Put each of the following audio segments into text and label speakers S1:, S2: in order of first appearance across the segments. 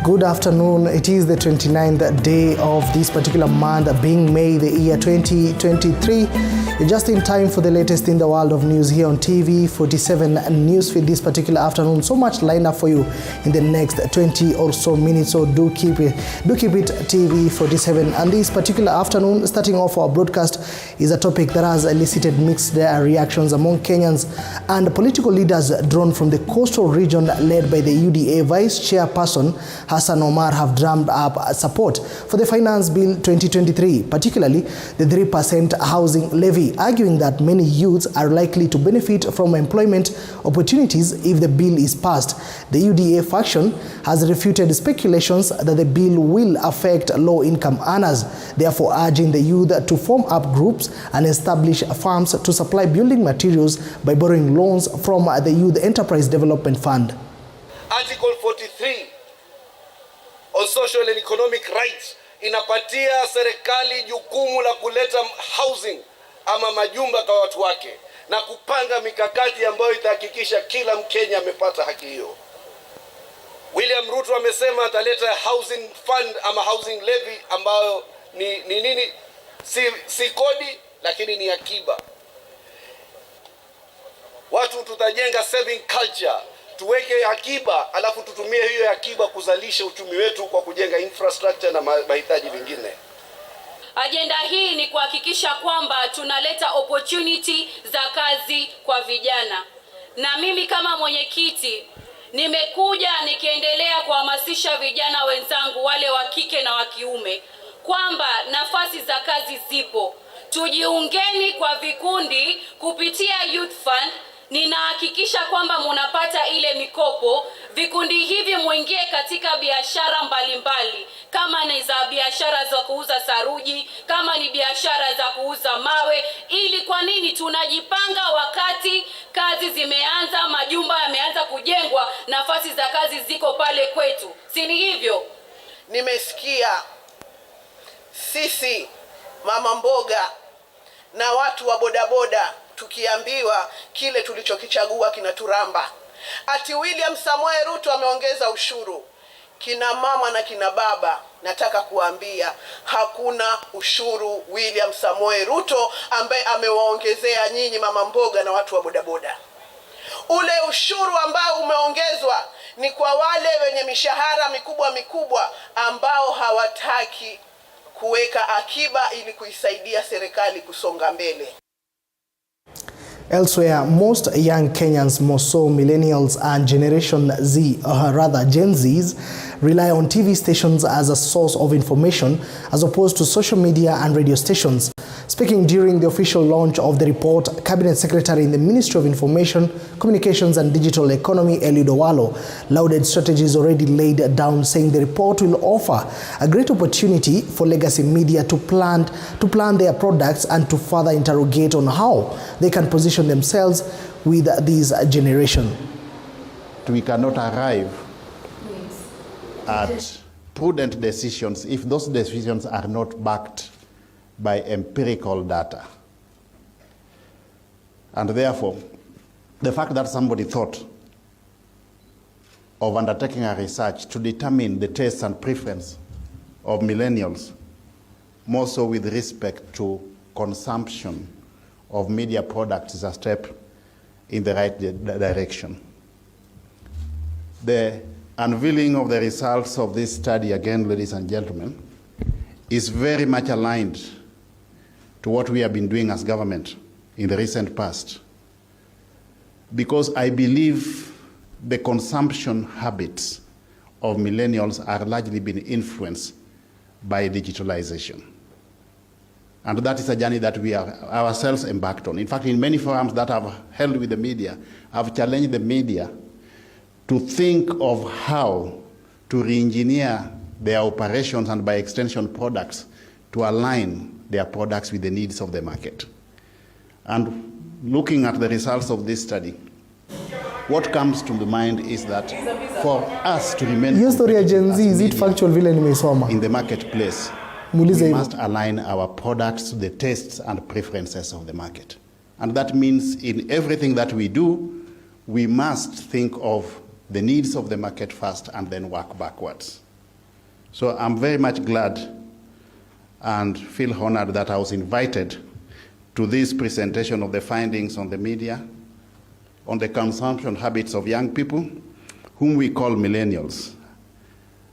S1: Good afternoon. It is the 29th day of this particular month, being May the year 2023. You're just in time for the latest in the world of news here on TV47 Newsfeed this particular afternoon. So much lined up for you in the next 20 or so minutes, so do keep it TV47. And this particular afternoon, starting off our broadcast, is a topic that has elicited mixed reactions among Kenyans and political leaders drawn from the coastal region led by the UDA Vice Chairperson Hassan Omar have drummed up support for the Finance Bill 2023, particularly the 3% housing levy, arguing that many youths are likely to benefit from employment opportunities if the bill is passed. The UDA faction has refuted speculations that the bill will affect low-income earners, therefore urging the youth to form up groups and establish firms to supply building materials by borrowing loans from the Youth Enterprise Development Fund.
S2: Article 43 on social and economic rights inapatia serikali jukumu la kuleta housing ama majumba kwa watu wake na kupanga mikakati ambayo itahakikisha kila Mkenya amepata haki hiyo. William Ruto amesema ataleta housing fund ama housing levy ambayo ni nini? Si kodi, lakini ni akiba. Watu tutajenga saving culture, tuweke akiba, alafu tutumie hiyo akiba kuzalisha uchumi wetu kwa kujenga infrastructure na mahitaji mengine.
S3: Ajenda hii ni kuhakikisha kwamba tunaleta opportunity za kazi kwa vijana. Na mimi kama mwenyekiti nimekuja nikiendelea kuhamasisha vijana wenzangu wale wa kike na wa kiume kwamba nafasi za kazi zipo. Tujiungeni kwa vikundi kupitia Youth Fund. Ninahakikisha kwamba mnapata ile mikopo. Vikundi hivi muingie katika biashara mbalimbali, kama ni za biashara za kuuza saruji, kama ni biashara za kuuza mawe. Ili kwa nini tunajipanga wakati kazi zimeanza, majumba yameanza kujengwa, nafasi za kazi ziko pale kwetu. Si ni hivyo?
S4: Nimesikia sisi mama mboga na watu wa bodaboda tukiambiwa kile tulichokichagua kinaturamba. Ati William Samoei Ruto ameongeza ushuru. Kina mama na kina baba, nataka kuambia hakuna ushuru William Samoei Ruto ambaye amewaongezea nyinyi mama mboga na watu wa bodaboda. Ule ushuru ambao umeongezwa ni kwa wale wenye mishahara mikubwa ambao hawataki kuweka akiba ili kuisaidia serikali kusonga mbele.
S1: Elsewhere, most young Kenyans, more so millennials and Generation Z, or rather Gen Zs, rely on TV stations as a source of information as opposed to social media and radio stations. Speaking during the official launch of the report, Cabinet Secretary in the Ministry of Information, Communications and Digital Economy, Eliud Owalo, lauded strategies already laid down, saying the report will offer a great opportunity for legacy media to plan their products and to further interrogate on how they can position themselves with this generation.
S5: We cannot arrive at prudent decisions if those decisions are not backed by empirical data. And therefore, the fact that somebody thought of undertaking a research to determine the tastes and preference of millennials, more so with respect to consumption of media products, is a step in the right direction. The unveiling of the results of this study, again, ladies and gentlemen, is very much aligned to what we have been doing as government in the recent past. Because I believe the consumption habits of millennials are largely being influenced by digitalization. And that is a journey that we are ourselves embarked on. In fact, in many forums that I've held with the media, I've challenged the media to think of how to re-engineer their operations and by extension products to align their products with the needs of the market. And looking at the results of this study, what comes to the mind is that for us to remain
S1: Gen Z, is it factual vile nimesoma
S5: in the marketplace, we must align our products to the tastes and preferences of the market. And that means in everything that we do, we must think of the needs of the market first and then work backwards. So I'm very much glad and feel honored that I was invited to this presentation of the findings on the media, on the consumption habits of young people, whom we call millennials,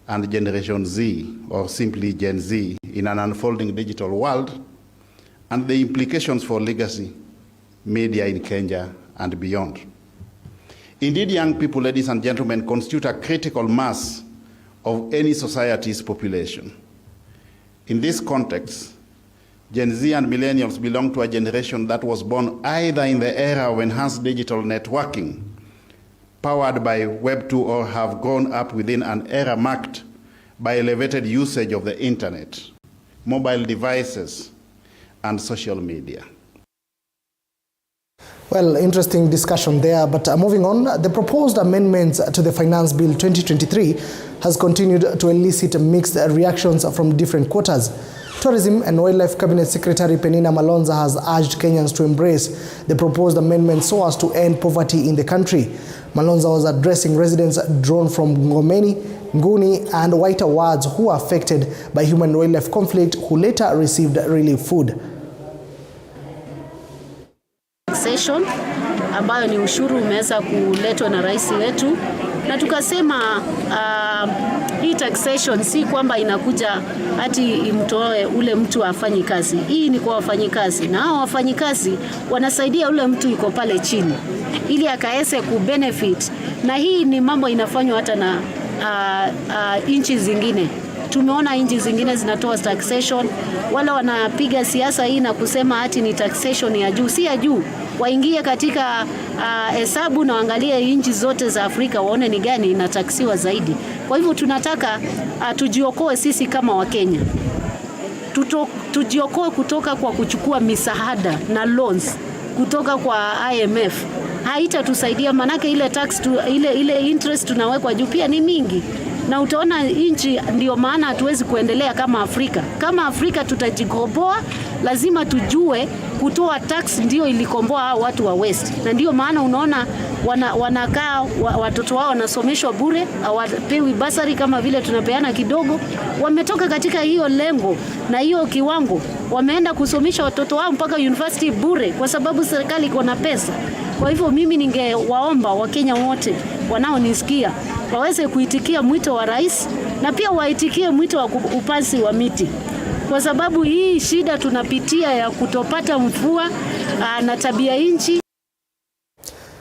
S5: and Generation Z, or simply Gen Z, in an unfolding digital world, and the implications for legacy media in Kenya and beyond. Indeed, young people, ladies and gentlemen, constitute a critical mass of any society's population. In this context, Gen Z and millennials belong to a generation that was born either in the era of enhanced digital networking, powered by Web 2, or have grown up within an era marked by elevated usage of the internet, mobile devices, and social media.
S1: Well, interesting discussion there, but moving on, the proposed amendments to the Finance Bill 2023 has continued to elicit mixed reactions from different quarters. Tourism and Wildlife Cabinet Secretary Penina Malonza has urged Kenyans to embrace the proposed amendments so as to end poverty in the country. Malonza was addressing residents drawn from Ngomeni, Nguni and Waita wards who were affected by human-wildlife conflict, who later received relief food.
S6: Taxation ambayo ni ushuru umeweza kuletwa na rais wetu, na tukasema hii taxation si kwamba inakuja ati imtoe ule mtu afanye kazi. Hii ni kwa wafanyikazi, na hao wafanyikazi wanasaidia ule mtu yuko pale chini ili akaese kubenefit, na hii ni mambo inafanywa hata na nchi zingine. Tumeona nchi zingine zinatoa taxation, wala wanapiga siasa hii na kusema ati ni taxation ya juu. Si ya juu, waingie katika hesabu na waangalie nchi zote za Afrika waone ni gani inataksiwa zaidi. Kwa hivyo tunataka tujiokoe sisi kama Wakenya. Tujiokoe kutoka kwa kuchukua misaada na loans kutoka kwa IMF. Haitatusaidia, manake ile tax ile interest tunawekwa juu pia ni mingi. Na utaona nchi, ndio maana hatuwezi kuendelea kama Afrika. Kama Afrika tutajikomboa, lazima tujue kutoa tax ndio ilikomboa watu wa West. Na ndio maana unaona wanakaa watoto wao wanasomeshwa bure, hawapewi basari kama vile tunapeana kidogo. Wametoka katika hiyo lengo na hiyo kiwango, wameenda kusomesha watoto wao mpaka university bure kwa sababu serikali iko na pesa. Kwa hivyo mimi ningewaomba Wakenya wote wanaonisikia waweze kuitikia mwito wa rais, na pia waitikie mwito wa upanzi wa miti, kwa sababu hii shida tunapitia ya kutopata mvua na tabia nchi.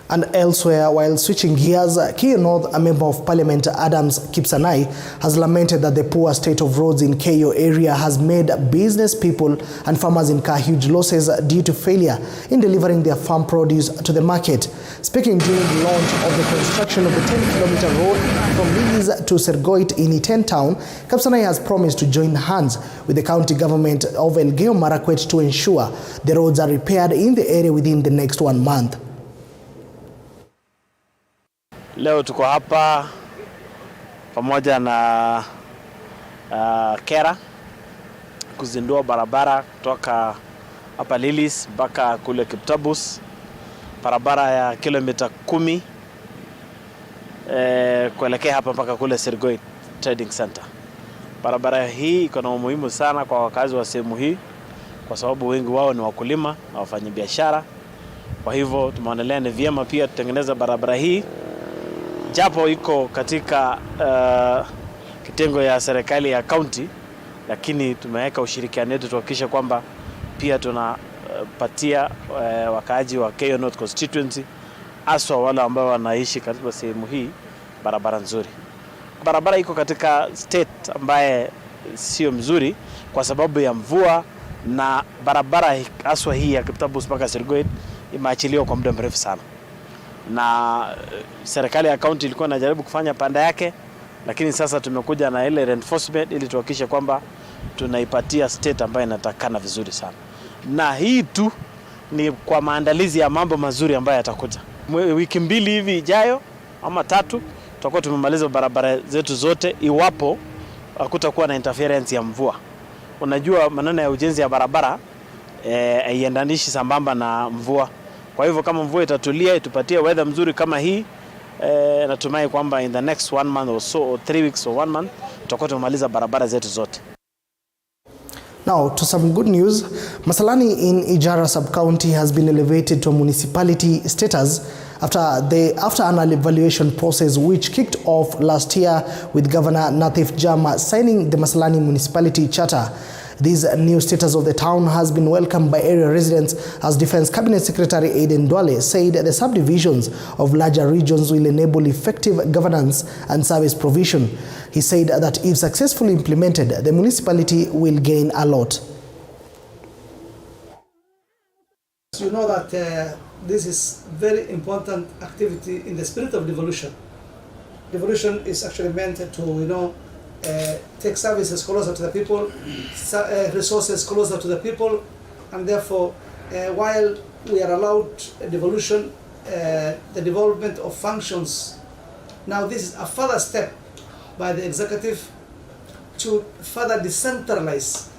S1: And elsewhere, while switching gears, Keyo North, a member of Parliament Adams Kipsanai, has lamented that the poor state of roads in Keyo area has made business people and farmers incur huge losses due to failure in delivering their farm produce to the market. Speaking during the launch of the construction of the 10-kilometer road from Lees to Sergoit in Iten town, Kipsanai has promised to join hands with the county government of Elgeyo Marakwet to ensure the roads are repaired in the area within the next 1 month.
S7: Leo tuko hapa pamoja na Kera kuzindua barabara kutoka hapa Lilis mpaka kule Kiptabus, barabara ya kilomita 10 kuelekea hapa mpaka kule Sergoit Trading Center. Barabara hii iko na umuhimu sana kwa wakazi wa sehemu hii kwa sababu wengi wao ni wakulima na wafanyabiashara. Kwa hivyo tumeonelea ni vyema pia tutengeneza barabara hii, japo iko katika kitengo ya serikali ya county, lakini tumeweka ushirikiano wetu tuhakikisha kwamba pia tunapatia wakaaji wa Keyo North constituency, aswa wale ambao wanaishi katika sehemu hii, barabara nzuri. Barabara iko katika state ambaye sio mzuri kwa sababu ya mvua, na barabara aswa hii ya Kiptabus mpaka Sergoit imeachiliwa kwa muda mrefu sana. Na serikali ya county ilikuwa inajaribu kufanya panda yake, lakini sasa tumekuja na ile reinforcement ili tuhakikishe kwamba tunaipatia state ambayo inatakana vizuri sana. Na hii tu ni kwa maandalizi ya mambo mazuri ambayo yatakuja. Wiki 2 hivi ijayo ama 3 tutakuwa tumemaliza barabara zetu zote, iwapo hakutakuwa na interference ya mvua. Unajua maneno ya ujenzi ya barabara haiendanishi sambamba na mvua. Kwa hivyo kama mvua itatulia, itupatie weather mzuri kama hii, natumai kwamba in the next 1 month or so, or 3 weeks or 1 month, tutakuwa tumemaliza barabara zetu zote.
S1: Now, to some good news, Masalani in Ijara sub-county has been elevated to a municipality status after an evaluation process which kicked off last year with Governor Nathif Jama signing the Masalani Municipality Charter. This new status of the town has been welcomed by area residents as Defense Cabinet Secretary Aden Duale said the subdivisions of larger regions will enable effective governance and service provision. He said that if successfully implemented, the municipality will gain a lot.
S8: You know that this is very important activity in the spirit of devolution. Devolution is actually meant to, take services closer to the people, resources closer to the people, and therefore, while we are allowed devolution, the development of functions, now this is a further step by the executive to further decentralize.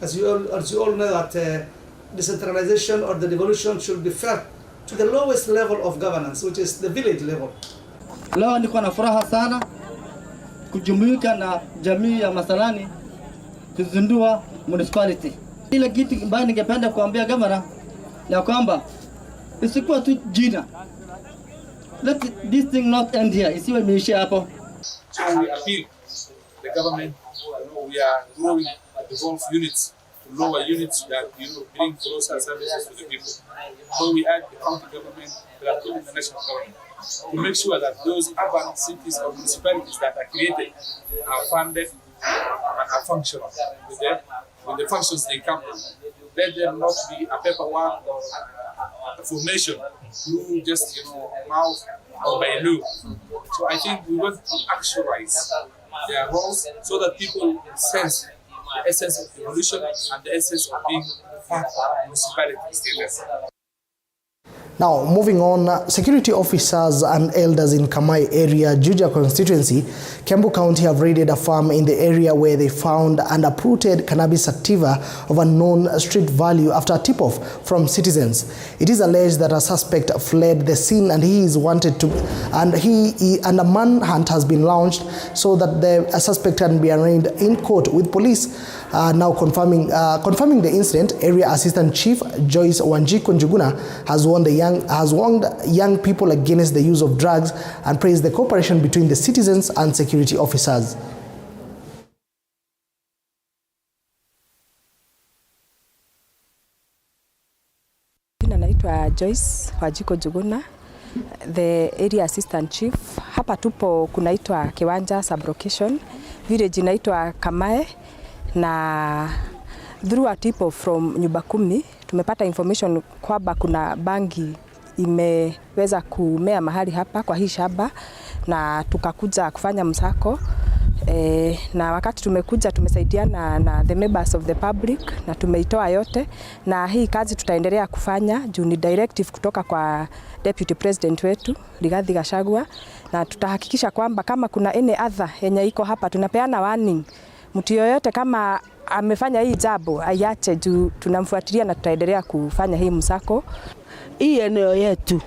S8: As you all know that decentralization or the devolution should be felt to the lowest level of governance, which is the village level.
S9: Leo niko na furaha sana kujumuika na jamii ya Masalani kuzindua municipality. Ile kitu ambacho ningependa kuambia governor ya kwamba isikuwa tu jina. Let this thing not end here. Isiwe imeishia hapo.
S10: So we appeal the government, we are growing devolved units to lower units that bring closer services to the people. So we add the county government, including the national government, to make sure that those urban cities or municipalities that are created are funded and are functional with the functions they come from. Let them not be a paperwork or a formation through just mouth or by law. So I think we want to actualize their roles so that people sense the essence of devolution and the essence of being part of municipality status.
S1: Now, moving on, security officers and elders in Kamai area, Juja constituency, Kiambu County have raided a farm in the area where they found and uprooted cannabis sativa of unknown street value after a tip-off from citizens. It is alleged that a suspect fled the scene and he is wanted to, and a manhunt has been launched so that the suspect can be arraigned in court, with police now confirming the incident. Area Assistant Chief Joyce Wanjiku Njuguna has warned young people against the use of drugs and praised the cooperation between the citizens and security officers.
S11: Naitwa Joyce Wanjiku Njuguna, the Area Assistant Chief. Hapa tupo kunaitwa Kiwanja Sublocation, village inaitwa Kamae, na through a tip from nyumba 10 tumepata information kwamba kuna bangi imeweza kumea mahali hapa kwa hii shamba, na tukakuja kufanya msako. Na wakati tumekuja tumesaidiana na the members of the public na tumeitoa yote, na hii kazi tutaendelea kufanya juu ni directive kutoka kwa Deputy President wetu Rigathi Gachagua, na tutahakikisha kwamba kama kuna any other yenye iko hapa tunapeana warning. Mtu yoyote kama amefanya hii jambo aiache juu tunamfuatilia na tutaendelea kufanya hii msako.
S12: Hii eneo yetu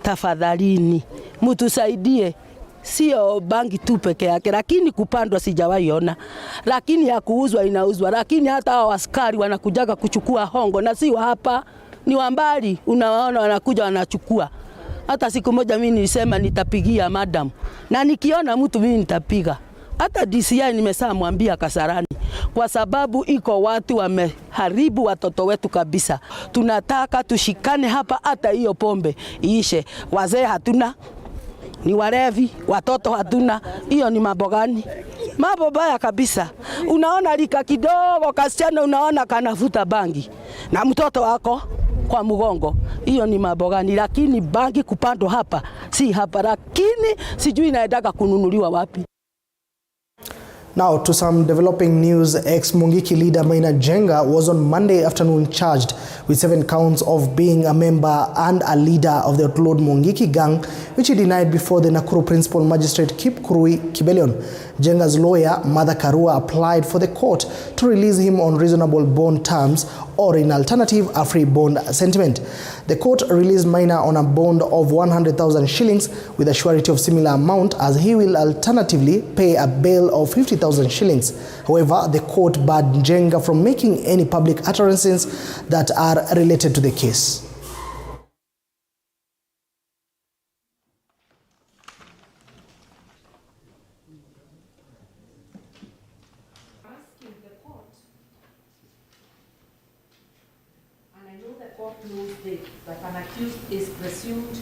S12: tafadhalini mtusaidie, sio bangi tu peke yake, lakini kupandwa sijawahi ona, lakini ya kuuzwa inauzwa, lakini hata hao askari wanakujaga kuchukua hongo, na si hapa ni wambali, unawaona wanakuja wanachukua. Hata siku moja mimi nilisema nitapigia madam, na nikiona mtu mimi nitapiga. Hata DCI nimeshamwambia Kasarani, kwa sababu iko watu wameharibu watoto wetu kabisa. Tunataka tushikane hapa, hata hiyo pombe iishe. Wazee hatuna, ni walevi, watoto hatuna. Hiyo ni mambo gani? Mambo baya kabisa. Unaona lika kidogo kasichana unaona kanavuta bangi na mtoto wako kwa mgongo. Hiyo ni mambo gani? Lakini bangi kupandwa hapa si hapa, lakini sijui inaendaga kununuliwa wapi.
S1: Now, to some developing news, ex-Mungiki leader Maina Jenga was on Monday afternoon charged with 7 counts of being a member and a leader of the outlawed Mungiki gang, which he denied before the Nakuru Principal Magistrate Kip Kurui Kibelion. Njenga's lawyer, Martha Karua, applied for the court to release him on reasonable bond terms or, in alternative, a free bond sentiment. The court released Maina on a bond of 100,000 shillings with a surety of similar amount, as he will alternatively pay a bail of 50,000 shillings. However, the court barred Njenga from making any public utterances that are related to the case.
S13: Knows that an accused is presumed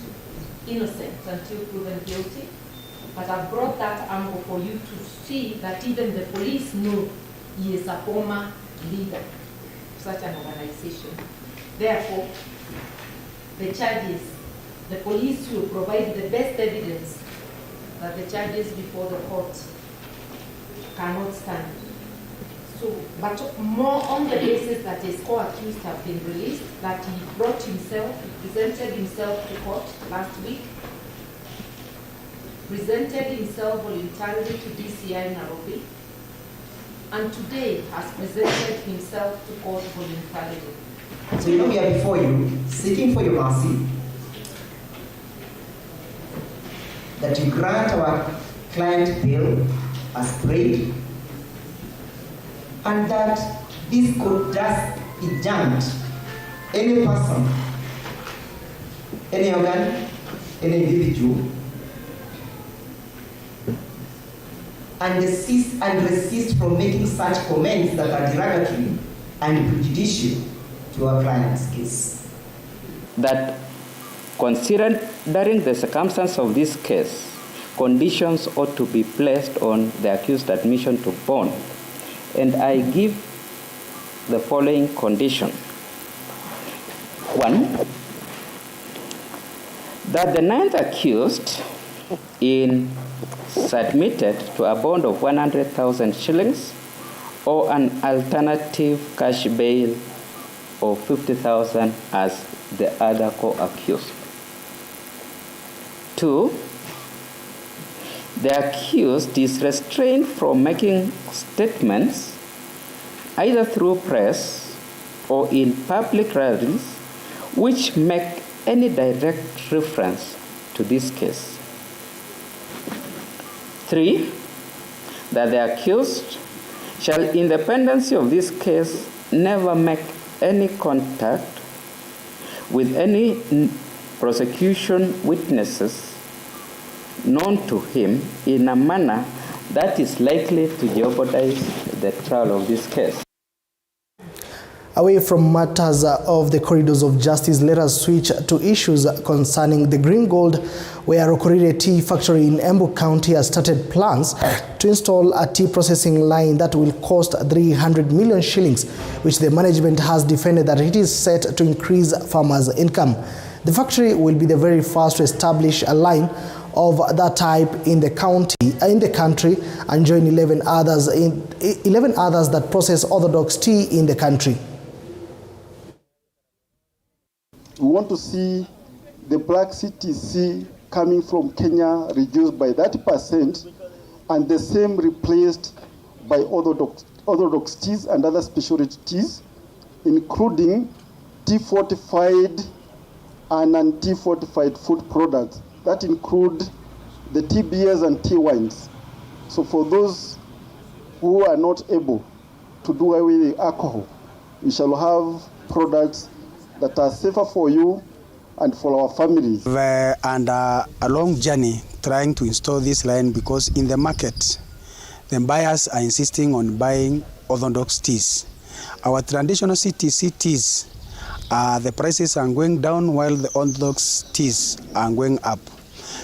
S13: innocent until proven guilty, but I've brought that angle for you to see that even the police know he is a former leader of such an organization. Therefore, the charges, the police will provide the best evidence that the charges before the court cannot stand. So, but more on the basis that his co-accused have been released, that he brought himself, he presented himself to court last week, presented himself voluntarily to DCI Nairobi, and today has presented himself to court voluntarily.
S14: So we are before you, seeking for your mercy, that you grant our client bail as prayed, and that this could just eject any person, any organ, any individual, and resist from making such comments that are derogatory and prejudicial to our client's case.
S15: That considering the circumstance of this case, conditions ought to be placed on the accused admission to bond. And I give the following condition. 1, that the ninth accused in submitted to a bond of 100,000 shillings or an alternative cash bail of 50,000 as the other co-accused. 2, the accused is restrained from making statements either through press or in public rallies which make any direct reference to this case. 3, that the accused shall, in the pendency of this case, never make any contact with any prosecution witnesses known to him in a manner that is likely to jeopardize the trial of this case.
S1: Away from matters of the corridors of justice, let us switch to issues concerning the Green Gold, where Rokorire Tea Factory in Embu County has started plans to install a tea processing line that will cost 300 million shillings, which the management has defended that it is set to increase farmers' income. The factory will be the very first to establish a line of that type in the country, and join 11 others that process orthodox tea in the country.
S16: We want to see the black CTC coming from Kenya reduced by 30% and the same replaced by orthodox teas and other specialty teas, including tea-fortified and non-tea-fortified food products that include the tea beers and tea wines. So for those who are not able to do away with alcohol, we shall have products that are safer for you and for our families.
S17: And a long journey trying to install this line because in the market, the buyers are insisting on buying orthodox teas. Our traditional CTC teas, the prices are going down while the orthodox teas are going up.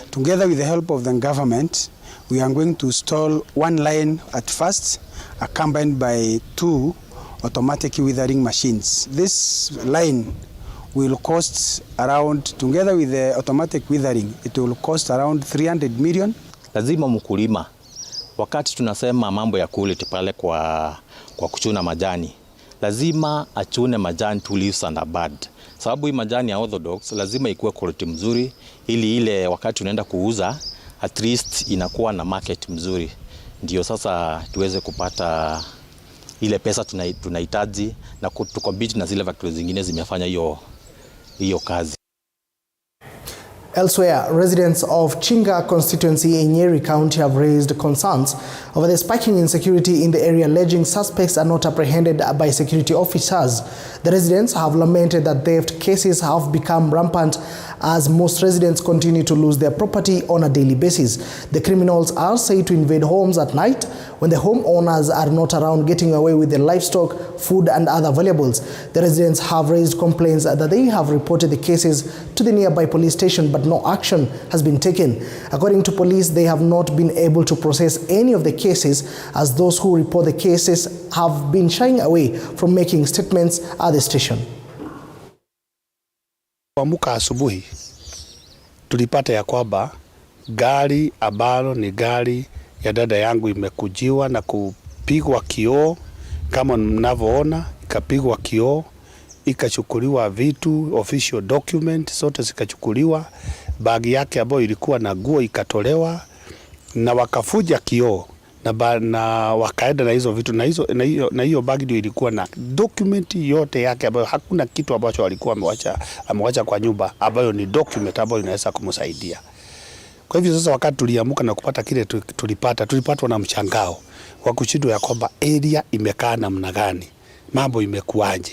S17: Together with the help of the government, we are going to install one line at first, accompanied by 2 automatic withering machines. This line will cost around, together with the automatic withering, it will cost around 300 million.
S18: Lazima mkulima, wakati tunasema mambo ya quality pale kwa kuchuna majani, lazima achune majani to leaves and bud. Sababu hii majani ya orthodox lazima ikuwe quality mzuri, ili ile wakati unaenda kuuza at least inakuwa na market mzuri. ndio sasa tuweze kupata ile pesa tunahitaji na kucompete na zile factories zingine zimefanya hiyo kazi.
S1: Elsewhere, residents of Chinga constituency in Nyeri County have raised concerns over the spiking insecurity in the area, alleging suspects are not apprehended by security officers. The residents have lamented that theft cases have become rampant as most residents continue to lose their property on a daily basis. The criminals are said to invade homes at night when the homeowners are not around, getting away with their livestock, food and other valuables. The residents have raised complaints that they have reported the cases to the nearby police station, but no action has been taken. According to police, they have not been able to process any of the cases, as those who report the cases have been shying away from making statements at the station.
S19: Kuamka asubuhi tulipata ya kwamba gari ambalo ni gari ya dada yangu imekujiwa na kupigwa kioo, kama mnavyoona, ikapigwa kioo, ikachukuliwa vitu, official document zote zikachukuliwa, bagi yake ambayo ilikuwa na nguo ikatolewa, na wakafuja kioo na wakaenda na hizo vitu, na hiyo bagi ndio ilikuwa na document yote yake, ambayo hakuna kitu ambacho alikuwa amewacha kwa nyumba ambayo ni document ambayo inaweza kumsaidia. Kwa hivyo sasa, wakati tuliamuka na kupata kile tulipatwa na mchangao wa kushindwa ya kwamba area imekaa namna gani, mambo imekuaje.